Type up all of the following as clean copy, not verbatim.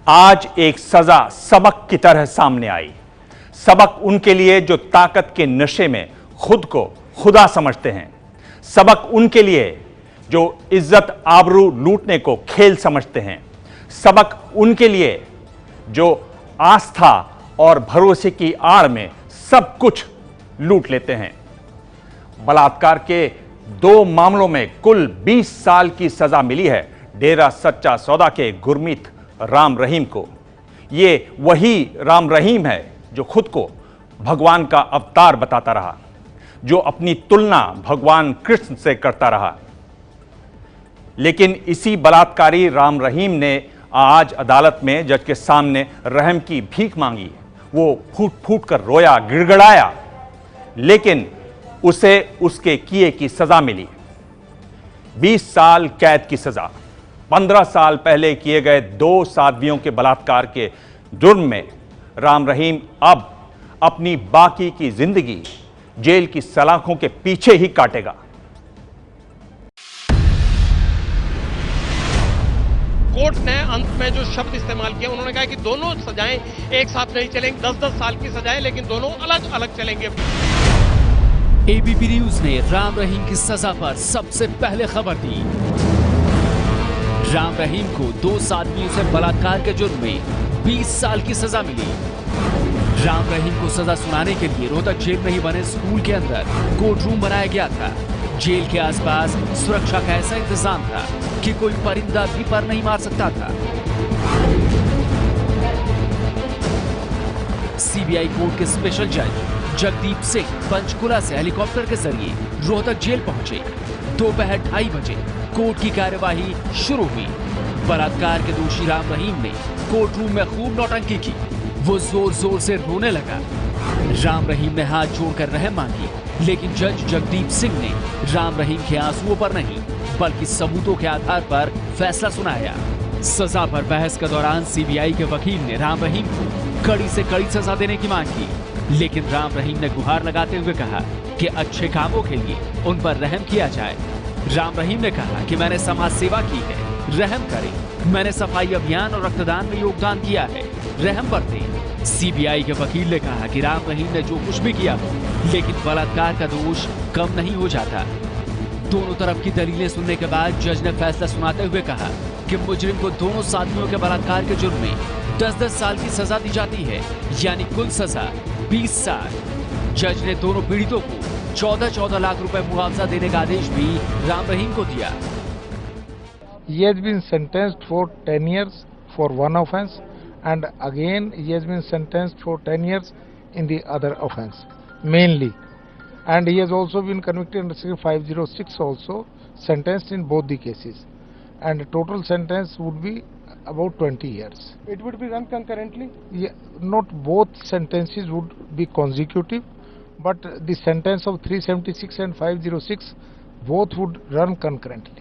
आज एक सजा सबक की तरह सामने आई। सबक उनके लिए जो ताकत के नशे में खुद को खुदा समझते हैं। सबक उनके लिए जो इज्जत आबरू लूटने को खेल समझते हैं। सबक उनके लिए जो आस्था और भरोसे की आड़ में सब कुछ लूट लेते हैं। बलात्कार के 2 मामलों में कुल 20 साल की सजा मिली है डेरा सच्चा सौदा के गुरमीत राम रहीम को। ये वही राम रहीम है जो खुद को भगवान का अवतार बताता रहा, जो अपनी तुलना भगवान कृष्ण से करता रहा। लेकिन इसी बलात्कारी राम रहीम ने आज अदालत में जज के सामने रहम की भीख मांगी। वो फूट फूट कर रोया, गिड़गड़ाया, लेकिन उसे उसके किए की सजा मिली। 20 साल कैद की सजा। 15 साल पहले किए गए 2 साध्वियों के बलात्कार के जुर्म में राम रहीम अब अपनी बाकी की जिंदगी जेल की सलाखों के पीछे ही काटेगा। कोर्ट ने अंत में जो शब्द इस्तेमाल किया, उन्होंने कहा कि दोनों सजाएं एक साथ नहीं चलेंगी। 10-10 साल की सजाएं, लेकिन दोनों अलग अलग चलेंगे। एबीपी न्यूज ने राम रहीम की सजा पर सबसे पहले खबर दी। राम रहीम को 2 साथियों से बलात्कार के जुर्म में 20 साल की सजा मिली। राम रहीम को सजा सुनाने के लिए रोहतक जेल में ही बने स्कूल के अंदर कोर्ट रूम बनाया गया था। जेल के आसपास सुरक्षा का ऐसा इंतजाम था कि कोई परिंदा भी पर नहीं मार सकता था। सीबीआई कोर्ट के स्पेशल जज जगदीप सिंह पंचकुला से हेलीकॉप्टर के जरिए रोहतक जेल पहुंचे। दोपहर 2:30 बजे कोर्ट की कार्यवाही शुरू हुई। बलात्कार के दोषी राम रहीम ने कोर्ट रूम में खूब नौटंकी की। वो जोर जोर से रोने लगा। राम रहीम ने हाथ जोड़कर रहम मांगी, लेकिन जज जगदीप सिंह ने राम रहीम के आंसुओं पर नहीं बल्कि सबूतों के आधार पर फैसला सुनाया। सजा पर बहस के दौरान सीबीआई के वकील ने राम रहीम को कड़ी से कड़ी सजा देने की मांग की, लेकिन राम रहीम ने गुहार लगाते हुए कहा कि अच्छे कामों के लिए उन पर रहम किया जाए। राम रहीम ने कहा कि मैंने समाज सेवा की है, रहम करें। मैंने सफाई अभियान और रक्तदान में योगदान किया है, रहम बरतें। सीबीआई के वकील ने कहा कि राम रहीम ने जो कुछ भी किया हो, लेकिन बलात्कार का दोष कम नहीं हो जाता। दोनों तरफ की दलीलें सुनने के बाद जज ने फैसला सुनाते हुए कहा कि मुजरिम को दोनों साथियों के बलात्कार के जुर्म में 10-10 साल की सजा दी जाती है, यानी कुल सजा 20 साल। जज ने दोनों पीड़ितों को 14-14 लाख रुपए मुआवजा देने का आदेश भी राम रहीम को दिया। He has been sentenced for 10 years for one offence, and again he has been sentenced for 10 years in the other offence mainly, and he has also been convicted under section 506, also sentenced in both the cases, and total sentence would be about 20 years. It would be run concurrently? Yeah, not both sentences would be consecutive, but the sentence of 376 and 506 both would run concurrently.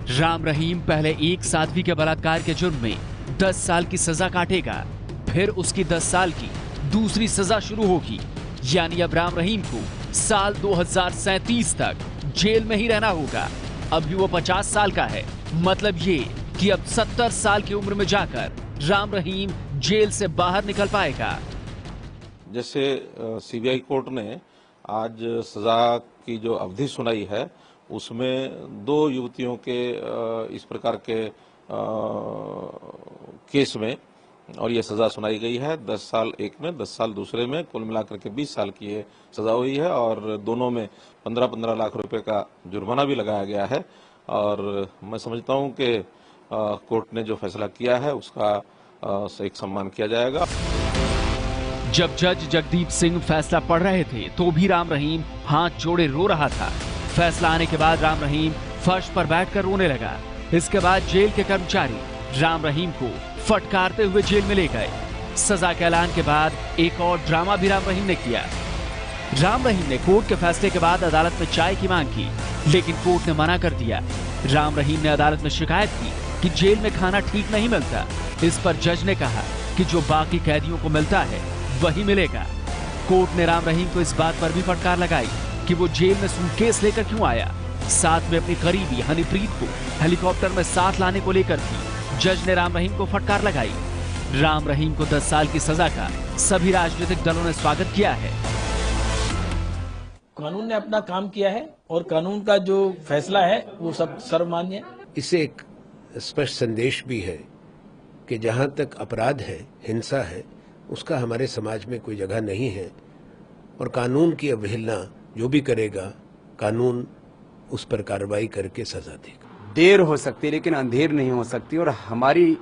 Ram Rahim पहले एक साध्वी के बलात्कार के जुर्म में 10 साल की सजा काटेगा, फिर उसकी 10 साल की दूसरी सजा शुरू होगी, यानी अब राम रहीम को साल 2037 तक जेल में ही रहना होगा। अभी वो 50 साल का है, मतलब ये कि अब 70 साल की उम्र में जाकर राम रहीम जेल से बाहर निकल पाएगा। जैसे सीबीआई कोर्ट ने आज सजा की जो अवधि सुनाई है, उसमें 2 युवतियों के इस प्रकार के केस में और ये सजा सुनाई गई है। 10 साल एक में, 10 साल दूसरे में, कुल मिलाकर के 20 साल की ये सजा हुई है, और दोनों में 15-15 लाख रुपए का जुर्माना भी लगाया गया है। और मैं समझता हूं कि कोर्ट ने जो फैसला किया है उसका एक सम्मान किया जाएगा। जब जज जगदीप सिंह फैसला पढ़ रहे थे तो भी राम रहीम हाथ जोड़े रो रहा था। फैसला आने के बाद राम रहीम फर्श पर बैठकर रोने लगा। इसके बाद जेल के कर्मचारी राम रहीम को फटकारते हुए जेल में ले गए। सजा के ऐलान के बाद एक और ड्रामा भी राम रहीम ने किया। राम रहीम ने कोर्ट के फैसले के बाद अदालत में चाय की मांग की, लेकिन कोर्ट ने मना कर दिया। राम रहीम ने अदालत में शिकायत की कि जेल में खाना ठीक नहीं मिलता। इस पर जज ने कहा कि जो बाकी कैदियों को मिलता है वही मिलेगा। कोर्ट ने राम रहीम को इस बात पर भी फटकार लगाई कि वो जेल में सूटकेस लेकर क्यों आया। साथ में अपनी करीबी हनीप्रीत को हेलीकॉप्टर में साथ लाने को लेकर थी। जज ने राम रहीम को फटकार लगाई। राम रहीम को 10 साल की सजा का सभी राजनीतिक दलों ने स्वागत किया है। कानून ने अपना काम किया है और कानून का जो फैसला है वो सब सर्वमान्य है। इससे एक स्पष्ट संदेश भी है कि जहां तक अपराध है, हिंसा है, उसका हमारे समाज में कोई जगह नहीं है और कानून की अवहेलना जो भी करेगा, कानून उस पर कार्रवाई करके सजा देगा। देर हो सकती है लेकिन अंधेर नहीं हो सकती और हमारी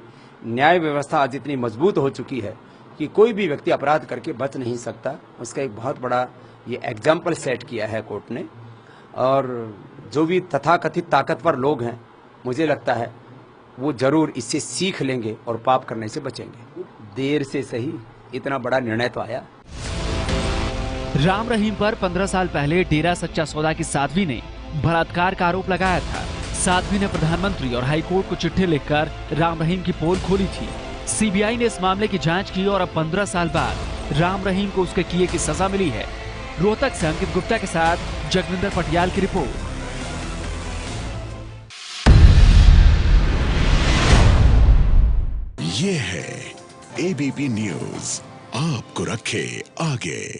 न्याय व्यवस्था आज इतनी मजबूत हो चुकी है कि कोई भी व्यक्ति अपराध करके बच नहीं सकता। उसका एक बहुत बड़ा ये एग्जाम्पल सेट किया है कोर्ट ने और जो भी तथाकथित ताकतवर लोग हैं मुझे लगता है वो जरूर इससे सीख लेंगे और पाप करने से बचेंगे। देर से सही इतना बड़ा निर्णय तो आया। राम रहीम पर 15 साल पहले डेरा सच्चा सौदा की साध्वी ने बलात्कार का आरोप लगाया था। साध्वी ने प्रधानमंत्री और हाईकोर्ट को चिट्ठी लिखकर राम रहीम की पोल खोली थी। सीबीआई ने इस मामले की जांच की और अब 15 साल बाद राम रहीम को उसके किए की सजा मिली है। रोहतक से अंकित गुप्ता के साथ जगविंदर पटियाल की रिपोर्ट। ये है एबीपी न्यूज, आपको रखे आगे।